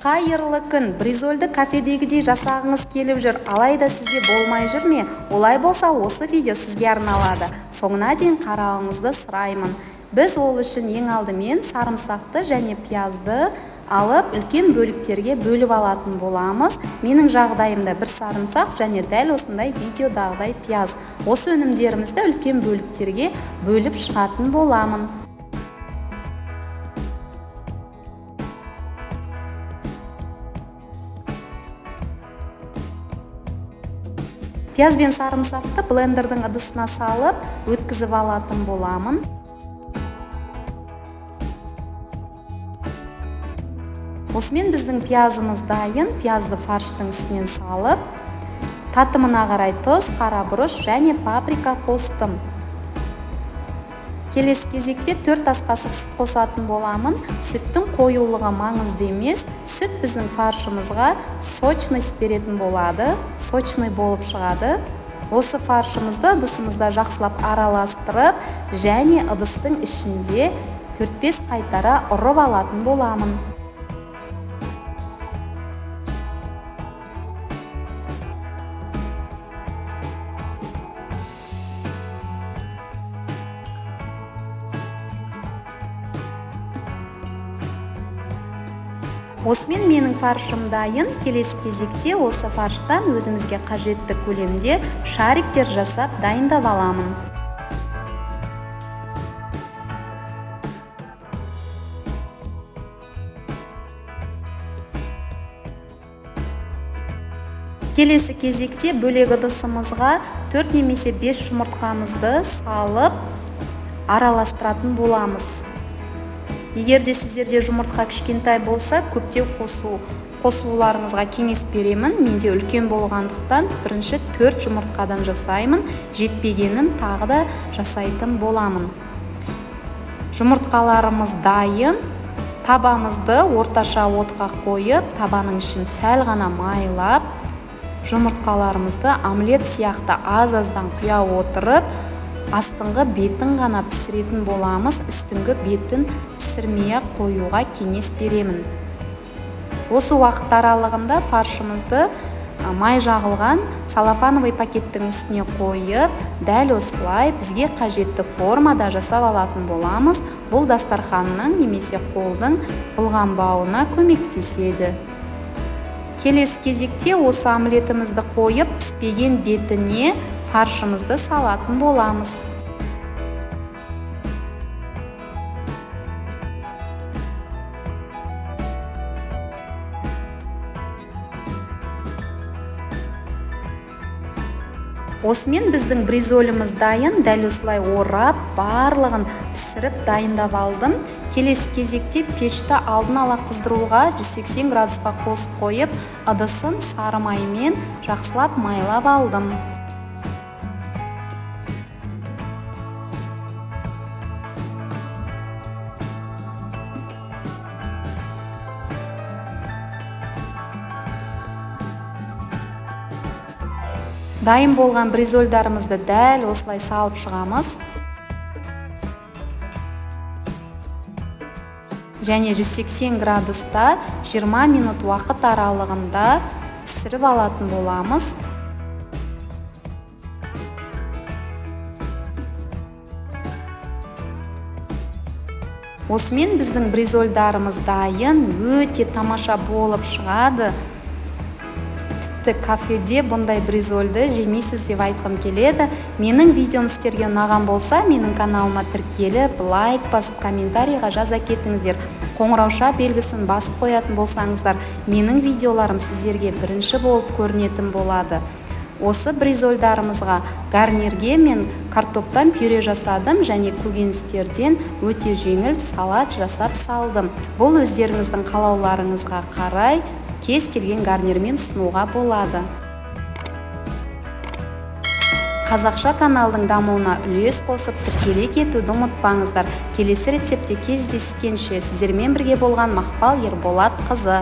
Қайырлы күн. Бризольді кафедегідей жасағыңыз келіп жүр, алайда сізде болмай жүр ме? Олай болса, осы видео сізге арналады. Соңына дейін қарауыңызды сұраймын. Біз ол үшін ең алдымен сарымсақты және пиязды алып, үлкен бөліктерге бөліп алатын боламыз. Менің жағдайымда бір сарымсақ және дәл осындай видеодағыдай пияз. Осы өнімдерімізді үлкен бөліктерге бөліп шығатын боламын. Пияз бен сарымсақты блендердің ыдысына салып, өткізіп алатын боламын. Осымен біздің пиязымыз дайын. Пиязды фарштың үстінен салып, татымына қарай тұз, қара бұрыш және паприка қостым. Келесі кезекте 4 ас қасық сүт қосатын боламын. Сүттің қоюлығы маңызды емес. Сүт біздің фаршымызға сочность беретін болады, сочный болып шығады. Осы фаршымызды ыдысымызда жақсылап араластырып, және ыдыстың ішінде 4-5 қайтара ұрып алатын боламын. Осымен менің фаршым дайын. Келесі кезекте осы фарштан өзімізге қажетті көлемде шариктер жасап дайындап аламын. Келесі кезекте бөлек ыдысымызға 4 немесе 5 жұмыртқамызды салып араластыратын боламыз. Егерде сіздерде жұмыртқа кішкентай болса, көптеу қосуларыңызға кеңес беремін. Менде үлкен болғандықтан бірінші 4 жұмыртқадан жасаймын. Жетпегенін тағы да жасайтын боламын. Жұмыртқаларымыз дайын. Табамызды орташа отқа қойып, табаның ішін сәл ғана майлап, жұмыртқаларымызды омлет сияқты аз-аздан құя отырып, астыңғы бетін ғана пісіретін боламыз. Үстіңгі бетін пісірмей-ақ қоюға кеңес беремін. Осы уақыт аралығында фаршымызды май жағылған салафановый пакеттің үстіне қойып, дәл осылай бізге қажетті формада жасап алатын боламыз. Бұл дастарханның немесе қолдың былғанбауына көмектеседі. Келесі кезекте осы омлетімізді қойып, піспеген бетіне фаршымызды салатын боламыз. Осымен біздің бризоліміз дайын. Дәл осылай орап, барлығын пісіріп дайындап алдым. Келесі кезекте пешті алдын ала қыздыруға 180 градусқа қосып қойып, ыдысын сары маймен жақсылап майлап алдым. Дайын болған бризольдарымызды дәл осылай салып шығамыз. Және 180 градуста 20 минут уақыт аралығында пісіріп алатын боламыз. Осымен біздің бризольдарымыз дайын, өте тамаша болып шығады. Кафеде бұндай бризольді жемейсіз деп айтқым келеді. Менің видеом сіздерге ұнаған болса, менің каналыма тіркеліп, лайк басып, комментарийға жаза кетіңіздер. Қоңырауша белгісін басып қоятын болсаңыздар, менің видеоларым сіздерге бірінші болып көрінетін болады. Осы бризольдарымызға гарнирге мен картоптан пюре жасадым және көкөністерден өте жеңіл салат жасап салдым. Бұл өздеріңіздің қалауларыңызға қарай кез келген гарнирмен ұсынуға болады. Қазақша каналдың дамуына үлес қосып, тіркеле кетуді ұмытпаңыздар. Келесі рецептте кездескенше сіздермен бірге болған Мақпал Ерболат қызы.